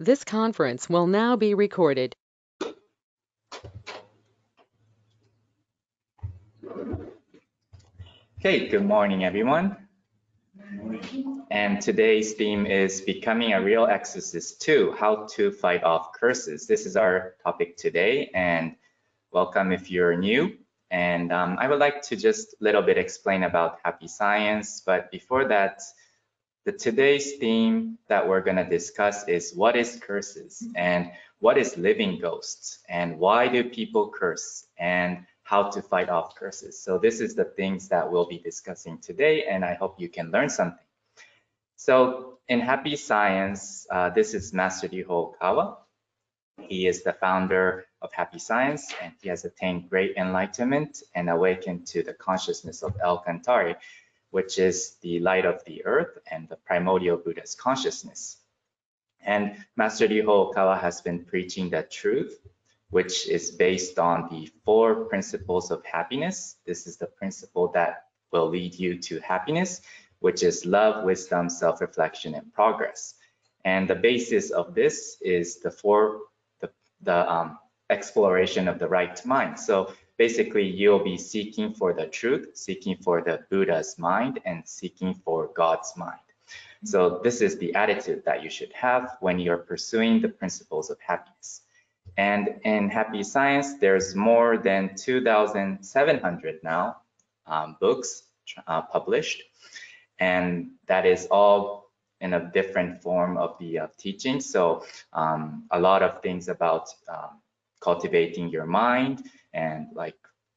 This conference will now be recorded. Okay, good morning, everyone. And today's theme is Becoming a Real Exorcist 2, How to Fight Off Curses. This is our topic today, and welcome if you're new. And I would like to just a little bit explain about happy science, but before that, today's theme that we're going to discuss is what is curses and what is living ghosts and why do people curse and how to fight off curses. So this is the things that we'll be discussing today, and I hope you can learn something. So in Happy Science, this is Master Ryuho Kawa. He is the founder of Happy Science, and he has attained great enlightenment and awakened to the consciousness of El Cantare, which is the light of the earth and the primordial Buddha's consciousness. And Master Ryuho Kawa has been preaching the truth, which is based on the 4 principles of happiness. This is the principle that will lead you to happiness, which is love, wisdom, self-reflection, and progress. And the basis of this is the exploration of the right mind. So basically, you'll be seeking for the truth, seeking for the Buddha's mind, and seeking for God's mind. So this is the attitude that you should have when you're pursuing the principles of happiness. And in Happy Science, there's more than 2,700 now books published, and that is all in a different form of the teaching. So a lot of things about cultivating your mind and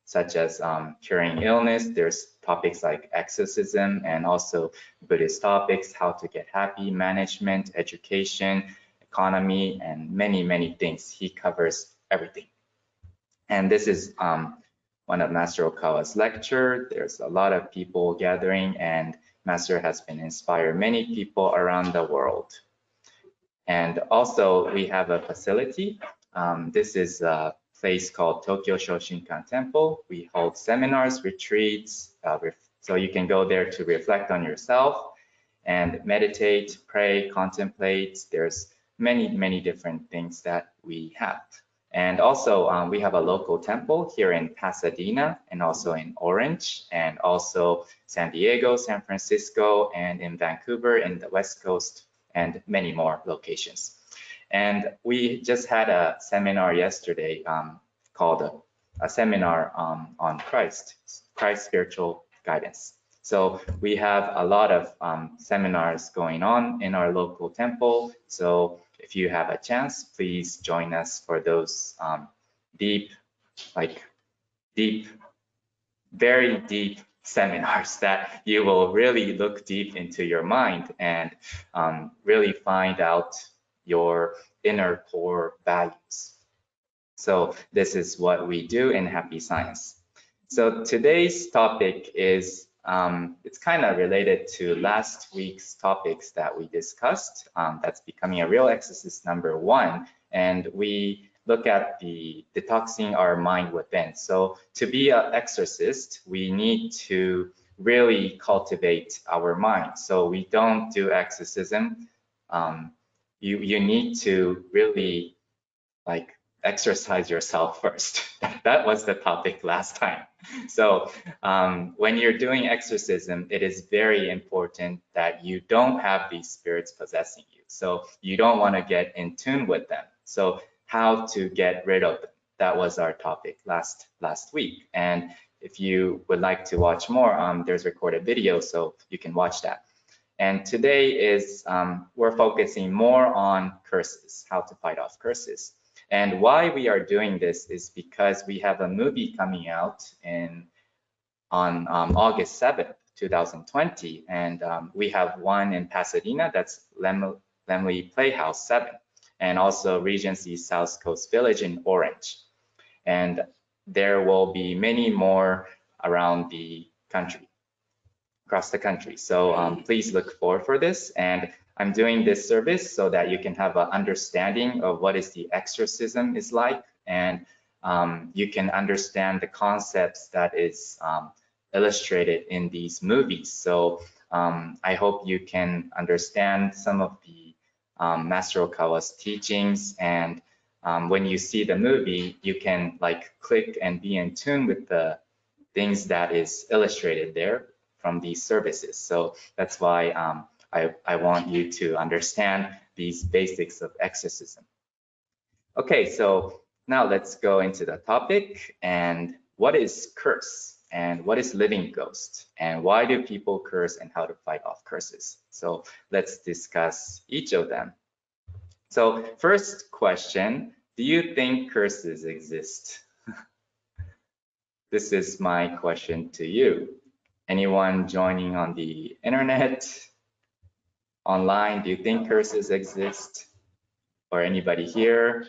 such as curing illness. There's topics like exorcism and also Buddhist topics, how to get happy, management, education, economy, and many, many things. He covers everything. And this is one of Master Okawa's lecture. There's a lot of people gathering, and Master has been inspired many people around the world. And also we have a facility. This is a place called Tokyo Shoshinkan Temple. We hold seminars, retreats, so you can go there to reflect on yourself and meditate, pray, contemplate. There's many, many different things that we have. And also we have a local temple here in Pasadena and also in Orange and also San Diego, San Francisco, and in Vancouver in the West Coast and many more locations. And we just had a seminar yesterday called a seminar on Christ spiritual guidance. So we have a lot of seminars going on in our local temple. So if you have a chance, please join us for those very deep seminars that you will really look deep into your mind and really find out your inner core values. So this is what we do in Happy Science. So today's topic is, it's kind of related to last week's topics that we discussed. That's Becoming a Real Exorcist #1. And we look at the detoxing our mind within. So to be an exorcist, we need to really cultivate our mind. So we don't do exorcism. You need to really exercise yourself first. That was the topic last time. So when you're doing exorcism, it is very important that you don't have these spirits possessing you. So you don't want to get in tune with them. So how to get rid of them. That was our topic last week. And if you would like to watch more, there's recorded video, so you can watch that. And today is, we're focusing more on curses, how to fight off curses. And why we are doing this is because we have a movie coming out on August 7th, 2020. And we have one in Pasadena, that's Lemley Playhouse 7, and also Regency South Coast Village in Orange. And there will be many more around the country, across the country. So please look forward for this. And I'm doing this service so that you can have an understanding of what is the exorcism is like, and you can understand the concepts that is illustrated in these movies. So I hope you can understand some of the Master Okawa's teachings. And when you see the movie, you can like click and be in tune with the things that is illustrated there from these services. So that's why I want you to understand these basics of exorcism. Okay, so now let's go into the topic. And what is curse? And what is living ghost? And why do people curse and how to fight off curses? So let's discuss each of them. So first question, do you think curses exist? This is my question to you. Anyone joining on the internet, online, do you think curses exist? Or anybody here?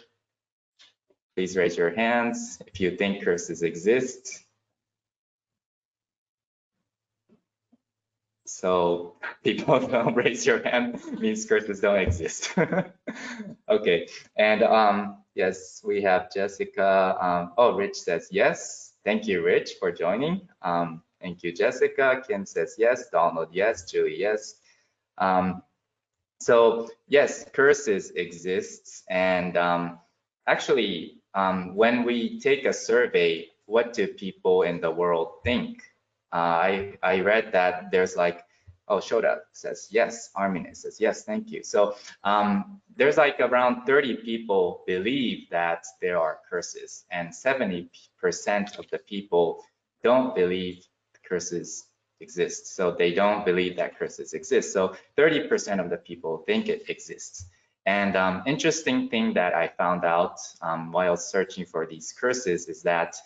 Please raise your hands if you think curses exist. So people don't raise your hand means curses don't exist. Okay, and yes, we have Jessica. Oh, Rich says yes. Thank you, Rich, for joining. Thank you, Jessica. Kim says yes. Donald, yes. Julie, yes. So yes, curses exists, and actually, when we take a survey, what do people in the world think? I read that there's like, oh, Shoda says yes, Armin says yes, thank you. So there's like around 30 people believe that there are curses, and 70% of the people don't believe curses exist. So they don't believe that curses exist. So 30% of the people think it exists. And interesting thing that I found out while searching for these curses is that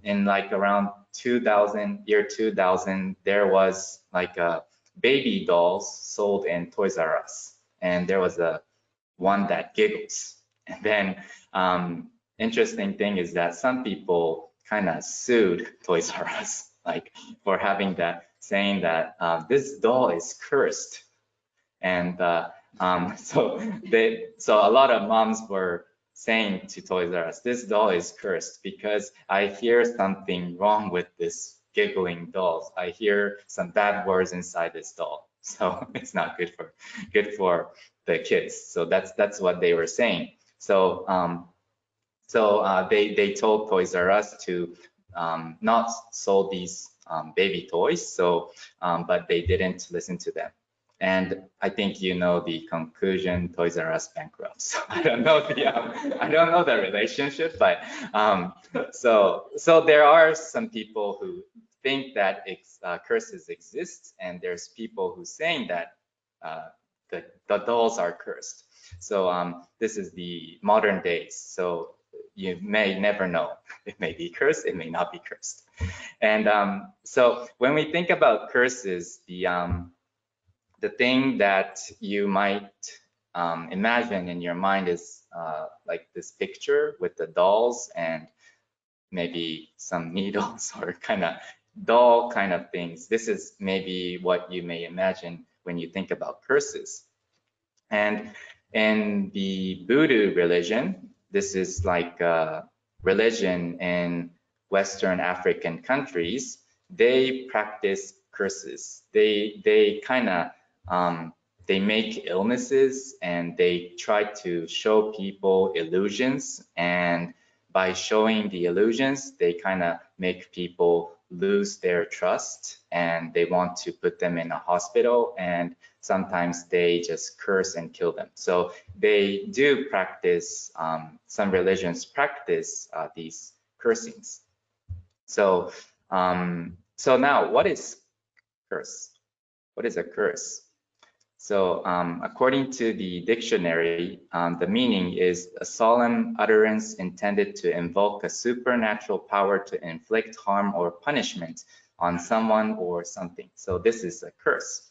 in like around 2000, there was like a baby dolls sold in Toys R Us, and there was a one that giggles. And then interesting thing is that some people kind of sued Toys R Us, like for having that, saying that this doll is cursed. And so a lot of moms were saying to Toys R Us, this doll is cursed because I hear something wrong with this giggling doll. I hear some bad words inside this doll, so it's not good for the kids. So that's what they were saying. So they told Toys R Us to not sold these baby toys. So but they didn't listen to them. And I think you know the conclusion, Toys R Us bankrupt. So I don't know the relationship, but so there are some people who think that curses exist, and there's people who saying that the dolls are cursed. So this is the modern days. So you may never know. It may be cursed, it may not be cursed. And so when we think about curses, the thing that you might imagine in your mind is like this picture with the dolls and maybe some needles or kind of doll kind of things. This is maybe what you may imagine when you think about curses. And in the Voodoo religion, this is like a religion in Western African countries, they practice curses. They kind of they make illnesses and they try to show people illusions, and by showing the illusions, they kind of make people lose their trust, and they want to put them in a hospital, and sometimes they just curse and kill them. So they do practice, some religions practice these cursings. So so now, what is curse? What is a curse? So according to the dictionary, the meaning is a solemn utterance intended to invoke a supernatural power to inflict harm or punishment on someone or something. So this is a curse.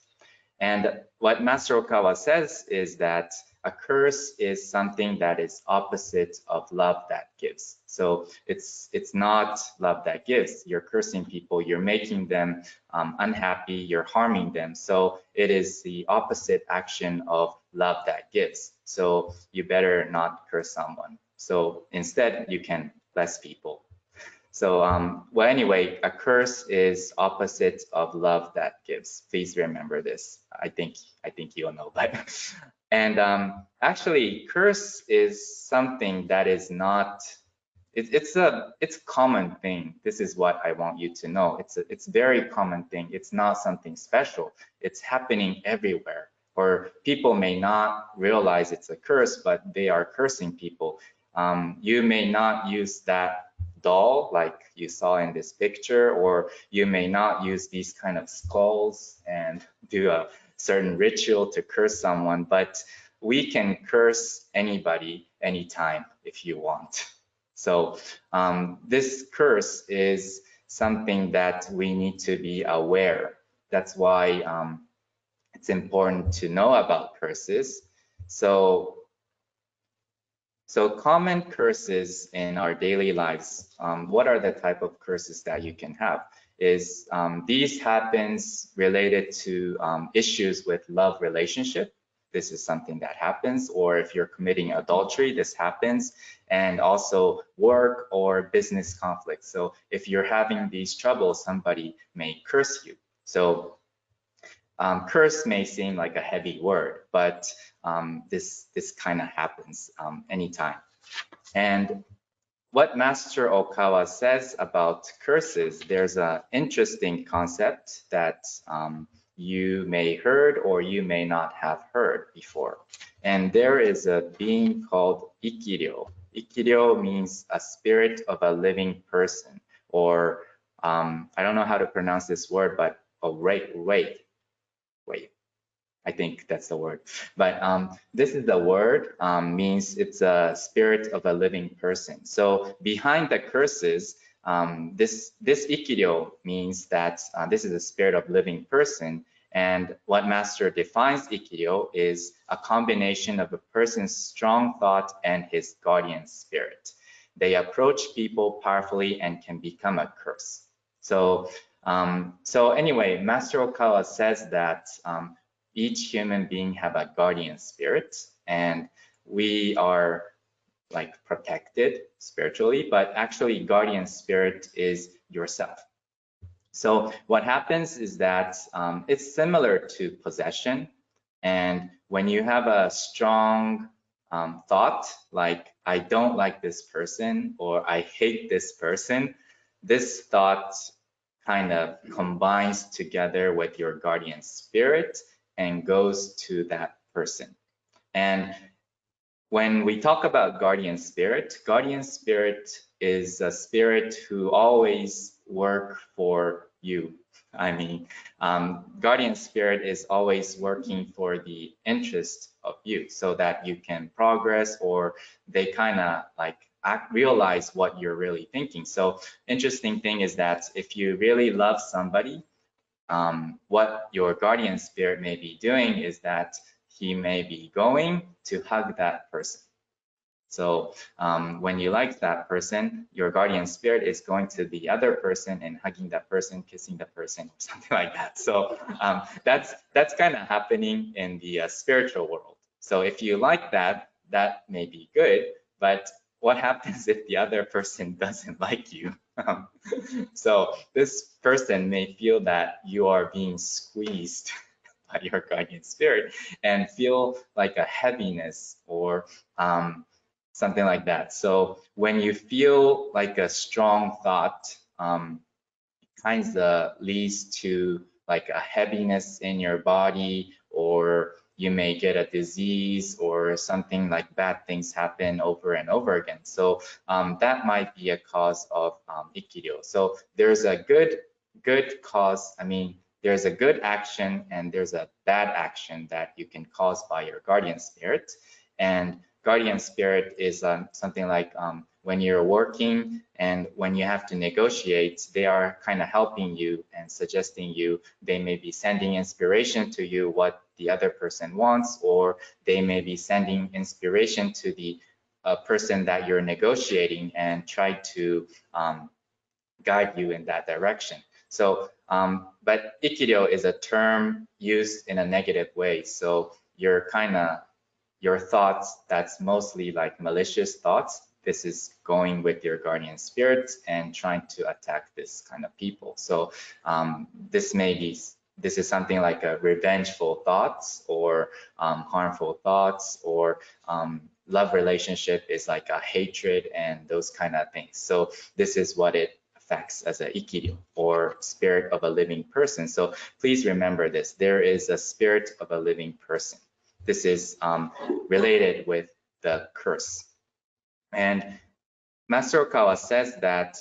And what Master Okawa says is that a curse is something that is opposite of love that gives. So it's not love that gives. You're cursing people, you're making them unhappy, you're harming them. So it is the opposite action of love that gives. So you better not curse someone. So instead, you can bless people. So well, anyway, a curse is opposite of love that gives. Please remember this. I think you'll know, but And actually, curse is something that is not. It's a common thing. This is what I want you to know. It's very common thing. It's not something special. It's happening everywhere. Or people may not realize it's a curse, but they are cursing people. You may not use that doll like you saw in this picture, or you may not use these kind of skulls and do a certain ritual to curse someone, but we can curse anybody anytime if you want. So this curse is something that we need to be aware. That's why it's important to know about curses. So common curses in our daily lives, what are the type of curses that you can have? Is these happens related to issues with love relationship. This is something that happens, or if you're committing adultery, this happens, and also work or business conflicts. So if you're having these troubles, somebody may curse you. So curse may seem like a heavy word, but this kind of happens anytime. And what Master Okawa says about curses, there's an interesting concept that you may heard or you may not have heard before. And there is a being called Ikiryo. Ikiryo means a spirit of a living person, or I don't know how to pronounce this word, but wait. I think that's the word. But this is the word, means it's a spirit of a living person. So behind the curses, this ikiryo means that this is a spirit of living person. And what Master defines ikiryo is a combination of a person's strong thought and his guardian spirit. They approach people powerfully and can become a curse. So anyway, Master Okawa says that each human being have a guardian spirit, and we are like protected spiritually, but actually guardian spirit is yourself. So what happens is that it's similar to possession. And when you have a strong thought, like I don't like this person or I hate this person, this thought kind of combines together with your guardian spirit and goes to that person. And when we talk about guardian spirit is a spirit who always work for you. I mean, guardian spirit is always working for the interest of you so that you can progress, or they kind of like realize what you're really thinking. So interesting thing is that if you really love somebody, what your guardian spirit may be doing is that he may be going to hug that person. So when you like that person, your guardian spirit is going to the other person and hugging that person, kissing the person, or something like that. So that's kind of happening in the spiritual world. So if you like that, that may be good, but what happens if the other person doesn't like you? So this person may feel that you are being squeezed by your guardian spirit and feel like a heaviness or something like that. So when you feel like a strong thought, kind of leads to like a heaviness in your body, or you may get a disease or something like bad things happen over and over again. So that might be a cause of ikiryo. So there's a good cause. I mean, there's a good action and there's a bad action that you can cause by your guardian spirit. And guardian spirit is something like when you're working and when you have to negotiate, they are kind of helping you and suggesting you. They may be sending inspiration to you what the other person wants, or they may be sending inspiration to the person that you're negotiating and try to guide you in that direction. So, but ikiryo is a term used in a negative way. So you're kind of, your thoughts, that's mostly like malicious thoughts. This is going with your guardian spirits and trying to attack this kind of people. So this may be this is something like a revengeful thoughts or harmful thoughts, or love relationship is like a hatred and those kind of things. So this is what it affects as a ikiryo, or spirit of a living person. So please remember this, there is a spirit of a living person. This is related with the curse. And Master Okawa says that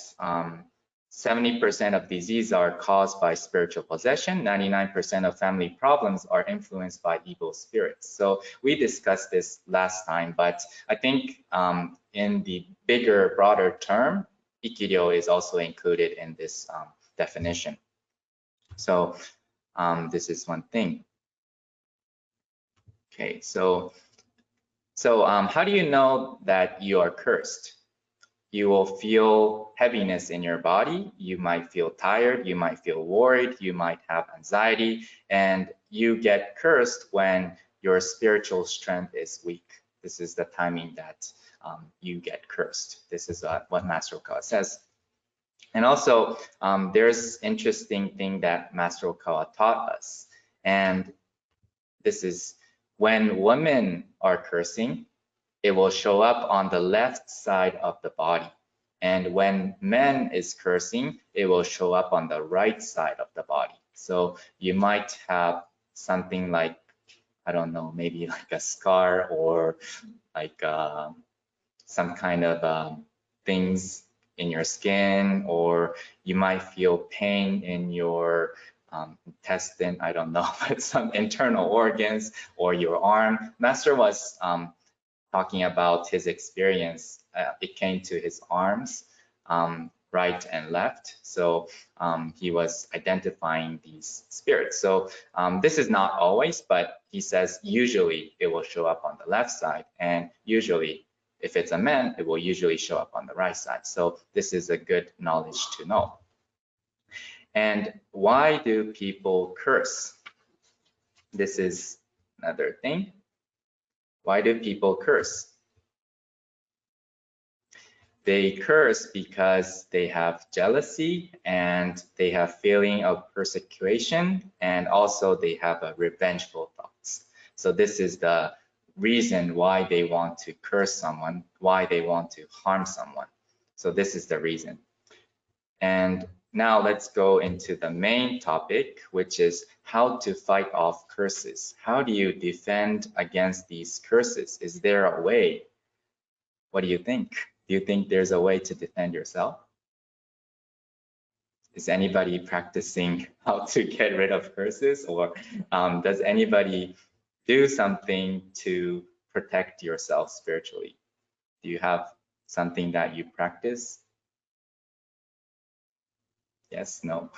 70% of disease are caused by spiritual possession, 99% of family problems are influenced by evil spirits. So we discussed this last time, but I think in the bigger, broader term, ikiryo is also included in this definition. So this is one thing. Okay, so how do you know that you are cursed? You will feel heaviness in your body. You might feel tired. You might feel worried. You might have anxiety. And you get cursed when your spiritual strength is weak. This is the timing that you get cursed. This is what Master Okawa says. And also, there's interesting thing that Master Okawa taught us. And this is when women are cursing, it will show up on the left side of the body. And when men is cursing, it will show up on the right side of the body. So you might have something like, I don't know, maybe like a scar, or like some kind of things in your skin, or you might feel pain in your intestine, I don't know, but some internal organs, or your arm. Master was talking about his experience. It came to his arms, right and left. So he was identifying these spirits. So this is not always, but he says usually it will show up on the left side, and usually if it's a man, it will usually show up on the right side. So this is a good knowledge to know. And why do people curse? This is another thing. Why do people curse? They curse because they have jealousy, and they have feeling of persecution, and also they have a revengeful thoughts. So this is the reason why they want to curse someone, why they want to harm someone. So this is the reason. And now let's go into the main topic, which is how to fight off curses. How do you defend against these curses? Is there a way? What do you think? Do you think there's a way to defend yourself? Is anybody practicing how to get rid of curses, or does anybody do something to protect yourself spiritually? Do you have something that you practice? Yes, no.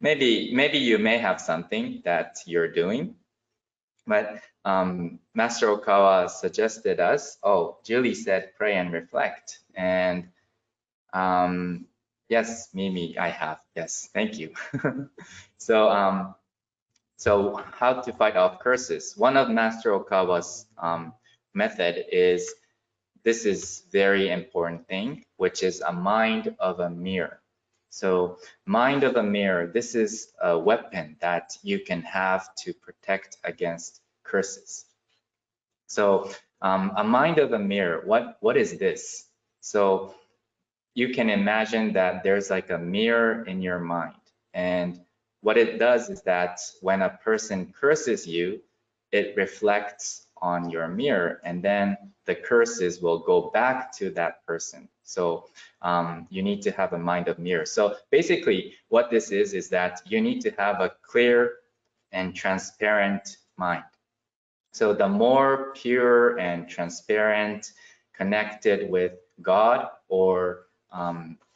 Maybe you may have something that you're doing, but Master Okawa suggested us, oh, Julie said pray and reflect. And yes, Mimi, I have, yes, thank you. So, so how to fight off curses? One of Master Okawa's method is, this is very important thing, which is a mind of a mirror. So mind of a mirror, this is a weapon that you can have to protect against curses. So a mind of a mirror, what is this? So you can imagine that there's like a mirror in your mind. And what it does is that when a person curses you, it reflects on your mirror, and then the curses will go back to that person. So you need to have a mind of mirror. So basically what this is that you need to have a clear and transparent mind. So the more pure and transparent, connected with God, or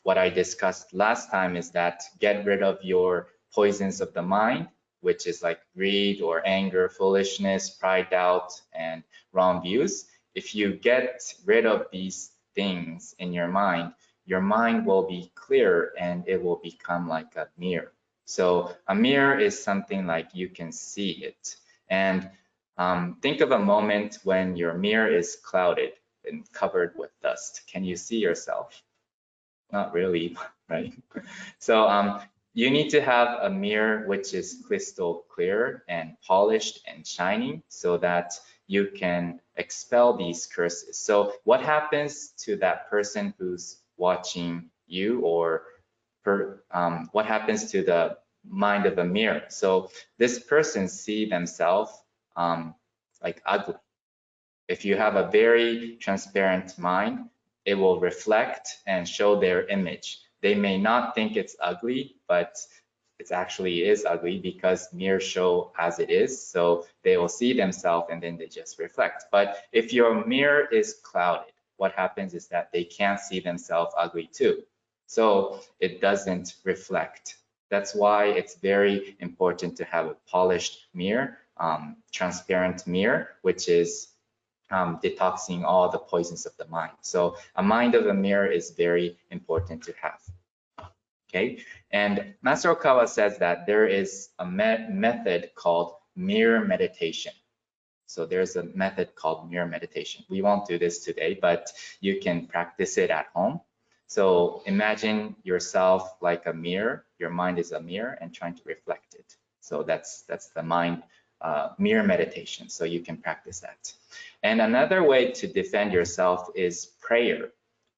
what I discussed last time is that get rid of your poisons of the mind, which is like greed or anger, foolishness, pride, doubt, and wrong views. If you get rid of these things in your mind will be clear, and it will become like a mirror. So a mirror is something like you can see it. And think of a moment when your mirror is clouded and covered with dust. Can you see yourself? Not really, right? So you need to have a mirror which is crystal clear and polished and shining so that you can expel these curses. So what happens to that person who's watching you, or what happens to the mind of a mirror? So this person see themselves like ugly. If you have a very transparent mind, it will reflect and show their image. They may not think it's ugly, but it actually is ugly because mirrors show as it is. So they will see themselves and then they just reflect. But if your mirror is clouded, what happens is that they can't see themselves ugly too. So it doesn't reflect. That's why it's very important to have a polished mirror, transparent mirror, which is detoxing all the poisons of the mind. So a mind of a mirror is very important to have. Okay, and Master Okawa says that there is a method called mirror meditation. So there's a method called mirror meditation. We won't do this today, but you can practice it at home. So imagine yourself like a mirror. Your mind is a mirror and trying to reflect it. So that's the mind mirror meditation. So you can practice that. And another way to defend yourself is prayer.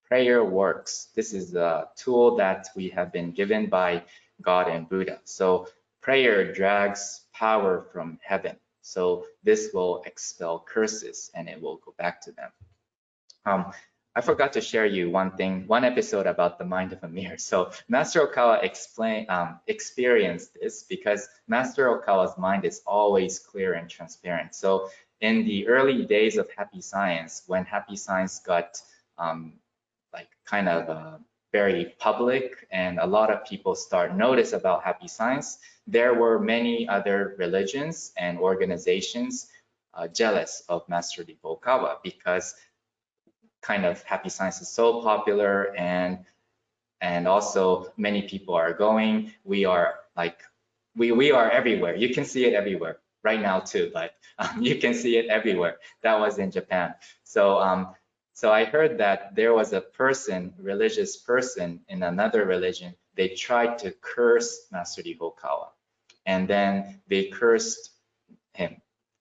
Prayer works. This is a tool that we have been given by God and Buddha. So prayer drags power from heaven. So this will expel curses and it will go back to them. I forgot to share you one episode about the mind of a mirror. So Master Okawa experienced this because Master Okawa's mind is always clear and transparent. So in the early days of Happy Science, when Happy Science got like kind of very public and a lot of people start notice about Happy Science, there were many other religions and organizations jealous of Master Deepa Okawa because kind of Happy Science is so popular and also many people are going. We are like we are everywhere. You can see it everywhere right now too, but you can see it everywhere. That was in Japan. So so I heard that there was a person, religious person in another religion. They tried to curse Master Deepa Okawa, and then they cursed him.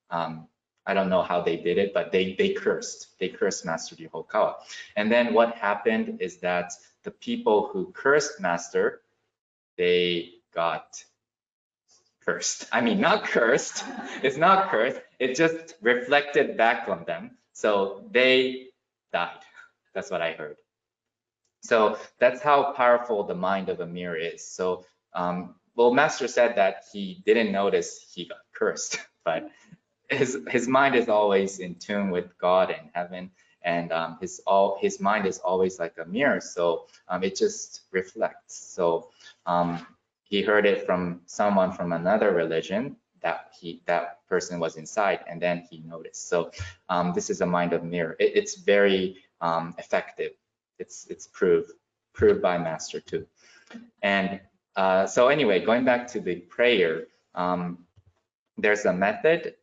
I don't know how they did it, but they cursed Master Deepa Okawa. And then what happened is that the people who cursed Master, they got cursed. I mean, not cursed. It's not cursed. It just reflected back on them. So they died. That's what I heard. So that's how powerful the mind of a mirror is. So, well, Master said that he didn't notice he got cursed, but his mind is always in tune with God and heaven, and his mind is always like a mirror. So it just reflects. So he heard it from someone from another religion that person was inside, and then he noticed. So this is a mind of mirror. It's very effective. It's proved by Master too. And so anyway, going back to the prayer, there's a method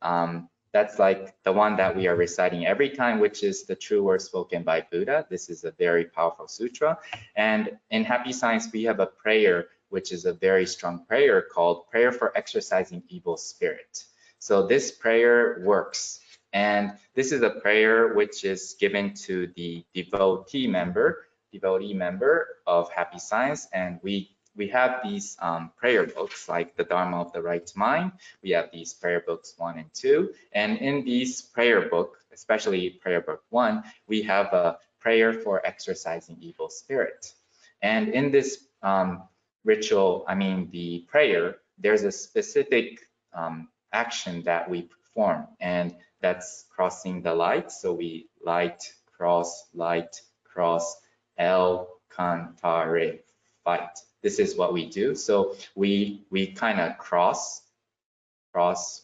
that's like the one that we are reciting every time, which is the true words spoken by Buddha. This is a very powerful sutra. And in Happy Science, we have a prayer, which is a very strong prayer called Prayer for Exorcising Evil Spirit. So this prayer works. And this is a prayer which is given to the devotee member of Happy Science. And we have these prayer books like the Dharma of the Right Mind. We have these prayer books 1 and 2. And in these prayer book, especially prayer book 1, we have a prayer for exorcising evil spirit. And in this ritual, the prayer, there's a specific action that we perform, and that's crossing the light. So we light, cross, L, cantare, fight. This is what we do. So we kind of cross,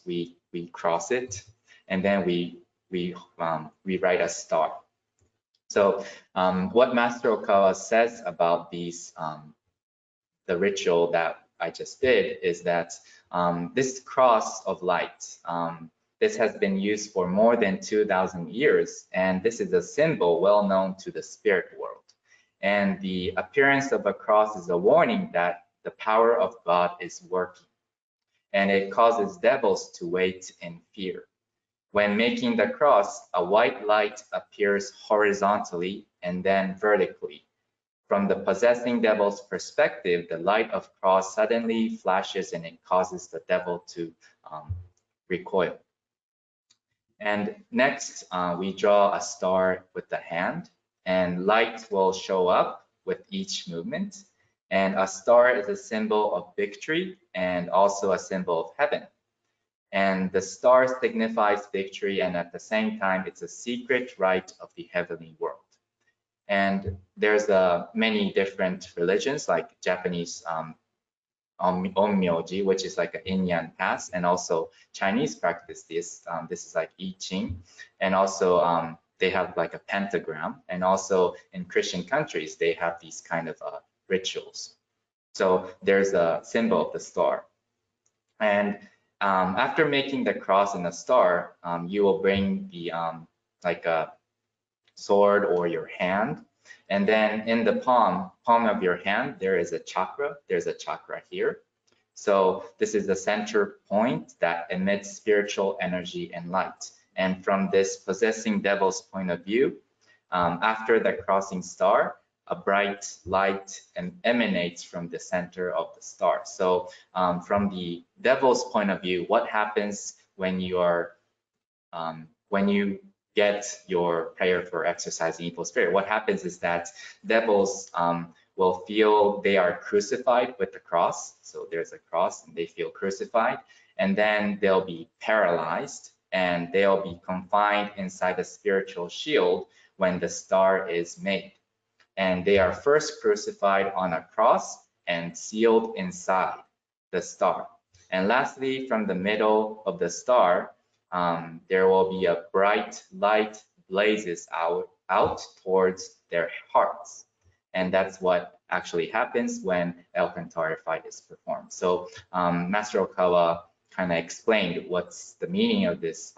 we cross it, and then we write a star. So what Master Okawa says about these the ritual that I just did is that this cross of light, this has been used for more than 2,000 years, and this is a symbol well known to the spirit world. And the appearance of a cross is a warning that the power of God is working, and it causes devils to wait in fear. When making the cross, a white light appears horizontally and then vertically. From the possessing devil's perspective, the light of cross suddenly flashes and it causes the devil to recoil. And next, we draw a star with the hand, and light will show up with each movement. And a star is a symbol of victory and also a symbol of heaven. And the star signifies victory, and at the same time, it's a secret right of the heavenly world. And there's many different religions, like Japanese Onmyoji, which is like an yin-yang path, and also Chinese practice this. This is like I Ching, and also they have like a pentagram, and also in Christian countries they have these kind of rituals. So there's a symbol of the star, and after making the cross and the star, you will bring the like a sword or your hand, and then in the palm of your hand, there is a chakra. There's a chakra here. So this is the center point that emits spiritual energy and light. And from this possessing devil's point of view, after the crossing star, a bright light emanates from the center of the star. So from the devil's point of view, what happens when you are when you get your prayer for exorcising evil spirit? What happens is that devils will feel they are crucified with the cross. So there's a cross and they feel crucified, and then they'll be paralyzed and they'll be confined inside a spiritual shield when the star is made. And they are first crucified on a cross and sealed inside the star. And lastly, from the middle of the star, there will be a bright light blazes out towards their hearts. And that's what actually happens when El Cantare fight is performed. So Master Okawa kind of explained what's the meaning of this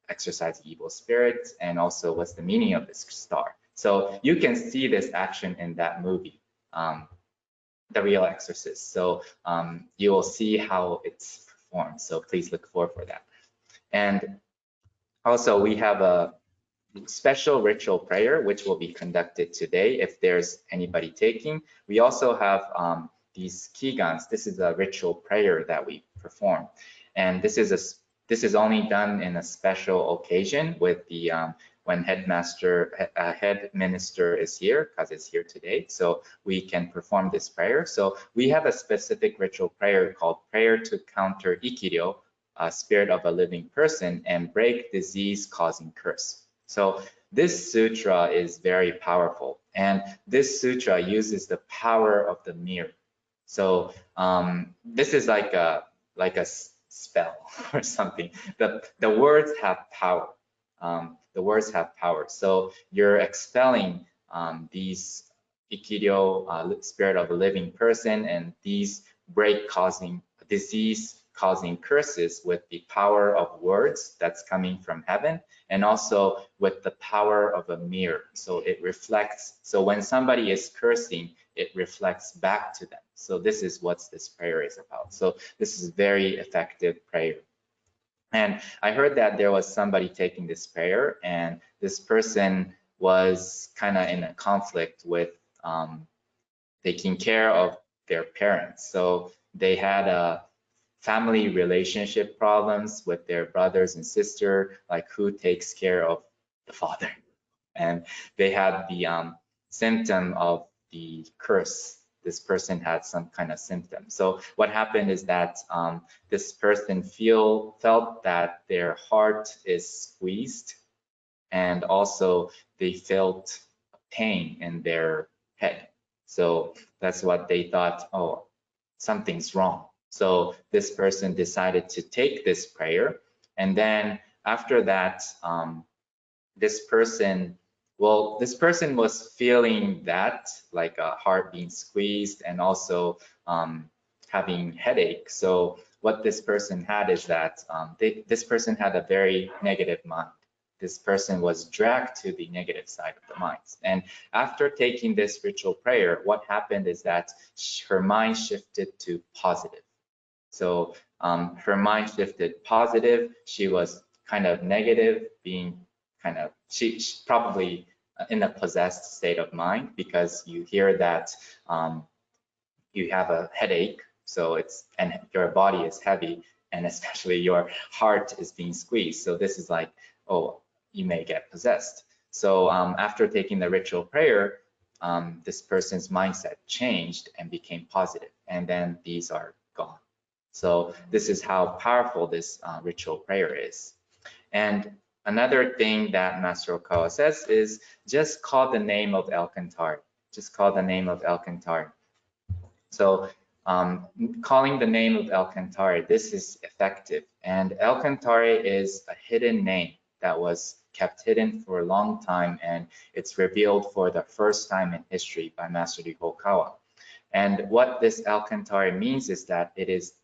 exorcising evil spirits, and also what's the meaning of this star. So you can see this action in that movie, The Real Exorcist. So you will see how it's performed. So please look forward for that. And also we have a special ritual prayer which will be conducted today if there's anybody taking. We also have these kigans. This is a ritual prayer that we perform, and this is only done in a special occasion with the when head minister is here, because it's here today, so we can perform this prayer. So we have a specific ritual prayer called prayer to counter ikiryo, spirit of a living person, and break disease causing curse. So this sutra is very powerful, and this sutra uses the power of the mirror. So this is like a spell or something. The words have power. The words have power. So you're expelling these ikiryo, spirit of a living person, and these disease causing curses with the power of words that's coming from heaven, and also with the power of a mirror. So it reflects, so when somebody is cursing, it reflects back to them. So this is what this prayer is about. So this is very effective prayer. And I heard that there was somebody taking this prayer, and this person was kind of in a conflict with taking care of their parents. So they had a family relationship problems with their brothers and sister, like who takes care of the father. And they had the symptom of the curse. This person had some kind of symptom. So what happened is that this person felt that their heart is squeezed, and also they felt pain in their head. So that's what they thought, oh, something's wrong. So this person decided to take this prayer, and then after that, this person was feeling that, like a heart being squeezed, and also having headache. So what this person had is that this person had a very negative mind. this person was dragged to the negative side of the mind. And after taking this ritual prayer, what happened is that her mind shifted to positive. So her mind shifted positive. She was kind of negative, being kind of, she probably in a possessed state of mind, because you hear that you have a headache, so and your body is heavy, and especially your heart is being squeezed. So this is like, oh, you may get possessed. So after taking the ritual prayer, this person's mindset changed and became positive, and then these are gone. So this is how powerful this ritual prayer is. And another thing that Master Okawa says is just call the name of El Cantare. Just call the name of El Cantare. So calling the name of El Cantare, this is effective. And El Cantare is a hidden name that was kept hidden for a long time, and it's revealed for the first time in history by Master Okawa. And what this El Cantare means is that it is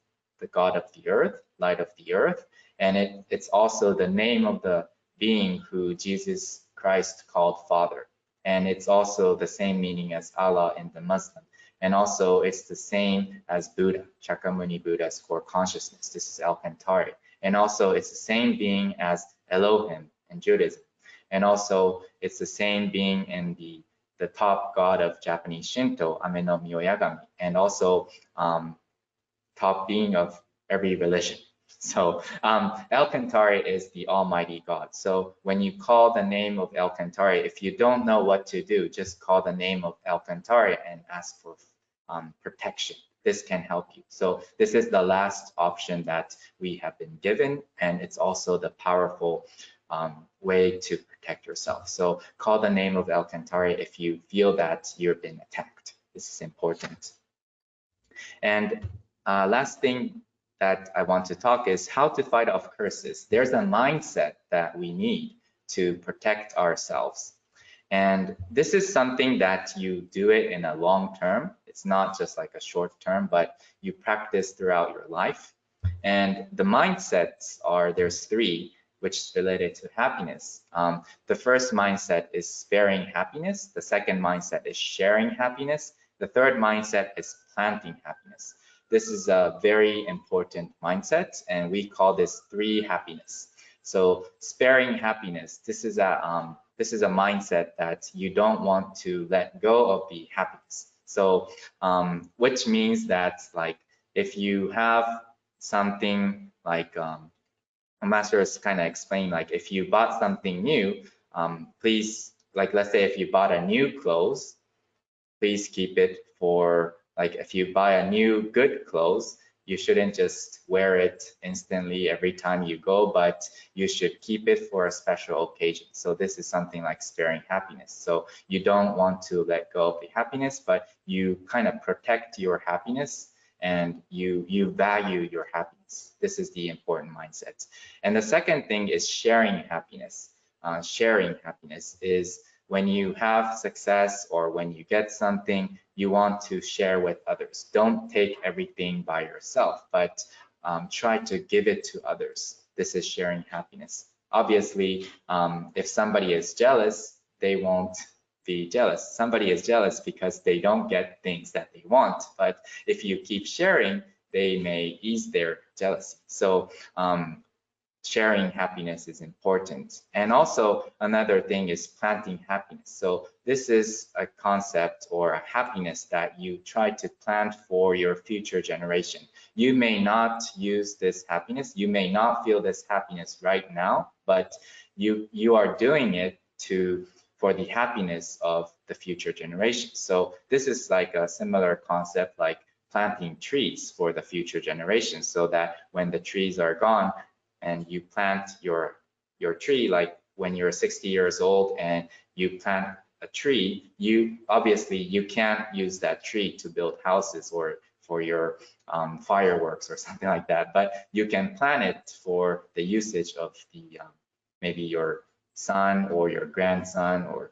the God of the earth, light of the earth, and it's also the name of the being who Jesus Christ called Father. And it's also the same meaning as Allah in the Muslim. And also it's the same as Buddha, Shakyamuni Buddha's core consciousness. This is El Cantare. And also it's the same being as Elohim in Judaism. And also it's the same being in the top god of Japanese Shinto, Ame no Myoyagami, and also top being of every religion. So El Cantare is the Almighty God. So when you call the name of El Cantare, if you don't know what to do, just call the name of El Cantare and ask for protection. This can help you. So this is the last option that we have been given, and it's also the powerful way to protect yourself. So call the name of El Cantare if you feel that you've been attacked. This is important. And last thing that I want to talk is how to fight off curses. There's a mindset that we need to protect ourselves. And this is something that you do it in a long term. It's not just like a short term, but you practice throughout your life. And the mindsets there's three, which is related to happiness. The first mindset is sparing happiness. The second mindset is sharing happiness. The third mindset is planting happiness. This is a very important mindset, and we call this 3 happiness. So sparing happiness, this is a mindset that you don't want to let go of the happiness. So which means that, like, if you have something like Master is kind of explained, like if you bought something new, please, like let's say if you bought a new clothes, please keep it for, like if you buy a new good clothes, you shouldn't just wear it instantly every time you go, but you should keep it for a special occasion. So this is something like sparing happiness. So you don't want to let go of the happiness, but you kind of protect your happiness and you value your happiness. This is the important mindset. And the second thing is sharing happiness. Sharing happiness is when you have success or when you get something, you want to share with others. Don't take everything by yourself, but try to give it to others. This is sharing happiness. Obviously, if somebody is jealous, they won't be jealous. Somebody is jealous because they don't get things that they want. But if you keep sharing, they may ease their jealousy. So sharing happiness is important. And also another thing is planting happiness. So this is a concept or a happiness that you try to plant for your future generation. You may not use this happiness, you may not feel this happiness right now, but you are doing it for the happiness of the future generation. So this is like a similar concept like planting trees for the future generation, so that when the trees are gone, and you plant your tree, like when you're 60 years old and you plant a tree, you can't use that tree to build houses or for your fireworks or something like that, but you can plant it for the usage of the maybe your son or your grandson or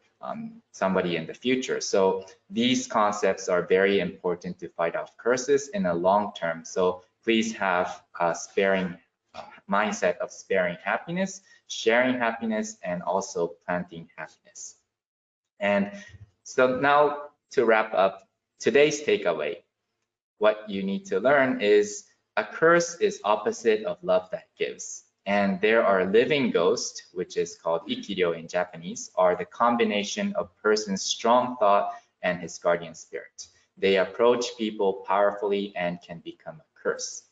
somebody in the future. So these concepts are very important to fight off curses in a long term. So please have a sparing mindset of sparing happiness sharing happiness, and also planting happiness. And so now to wrap up today's takeaway, what you need to learn is a curse is opposite of love that gives. And there are living ghosts, which is called ikiryo in Japanese, are the combination of person's strong thought and his guardian spirit. They approach people powerfully and can become a curse.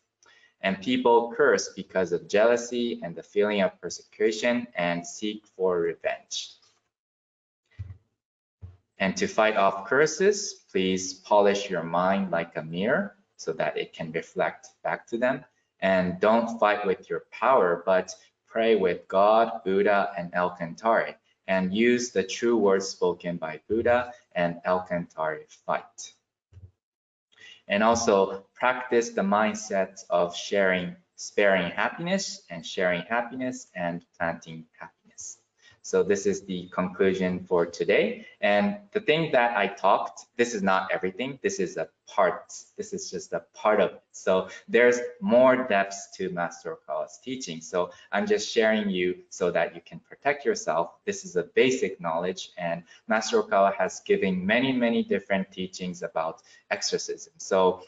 And people curse because of jealousy and the feeling of persecution and seek for revenge. And to fight off curses, please polish your mind like a mirror so that it can reflect back to them. And don't fight with your power, but pray with God, Buddha, and El Cantare, and use the true words spoken by Buddha and El Cantare fight. And also practice the mindset of sparing happiness and sharing happiness and planting happiness. So this is the conclusion for today. And the thing that I talked, this is not everything. This is a part. This is just a part of it. So there's more depths to Master Okawa's teaching. So I'm just sharing you so that you can protect yourself. This is a basic knowledge, and Master Okawa has given many, many different teachings about exorcism. So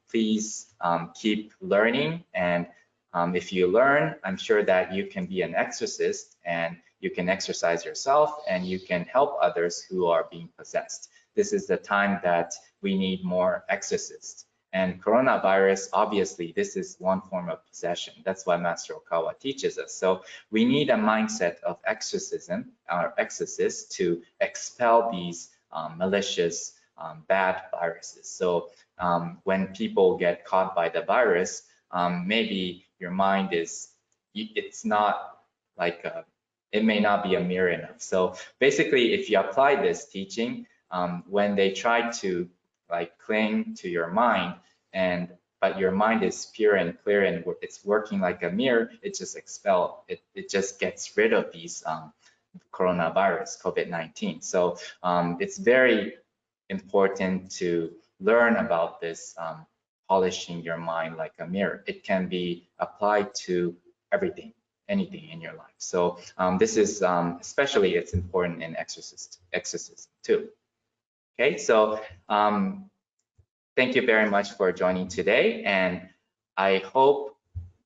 please keep learning, and if you learn, I'm sure that you can be an exorcist and you can exercise yourself and you can help others who are being possessed. This is the time that we need more exorcists. And coronavirus, obviously, this is one form of possession. That's why Master Okawa teaches us. So we need a mindset of exorcism, or exorcists, to expel these malicious, bad viruses. So when people get caught by the virus, maybe your mind it's not like it may not be a mirror enough. So basically, if you apply this teaching, when they try to like cling to your mind, but your mind is pure and clear and it's working like a mirror, it just it just gets rid of these coronavirus, COVID-19. So it's very important to learn about this polishing your mind like a mirror. It can be applied to everything, anything in your life. So this is especially it's important in exorcism too. Okay, so thank you very much for joining today, and I hope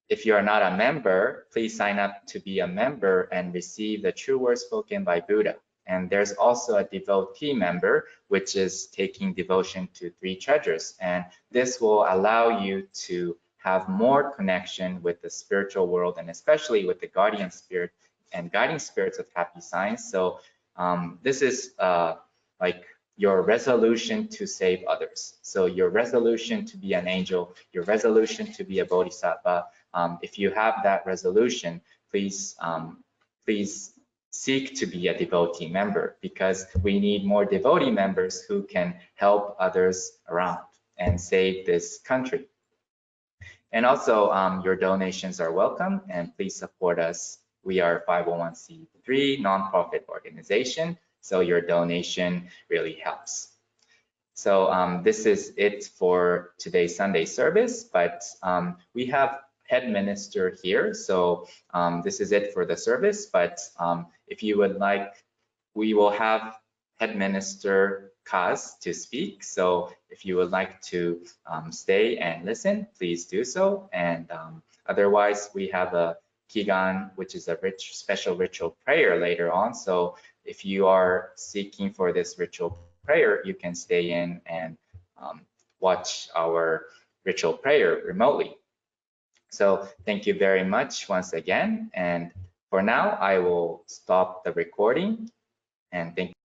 if you are not a member, please sign up to be a member and receive the true words spoken by Buddha. And there's also a devotee member, which is taking devotion to 3 treasures. And this will allow you to have more connection with the spiritual world, and especially with the guardian spirit and guiding spirits of happy signs. So this is like your resolution to save others. So your resolution to be an angel, your resolution to be a bodhisattva. If you have that resolution, please seek to be a devotee member, because we need more devotee members who can help others around and save this country. And also your donations are welcome, and please support us. We are a 501c3 nonprofit organization, so your donation really helps. So this is it for today's Sunday service, but we have head minister here, so this is it for the service. But if you would like, we will have head minister Kaz to speak. So if you would like to stay and listen, please do so. And otherwise, we have a Kigan, which is a special ritual prayer later on. So if you are seeking for this ritual prayer, you can stay in and watch our ritual prayer remotely. So thank you very much once again. And for now, I will stop the recording, and thank you.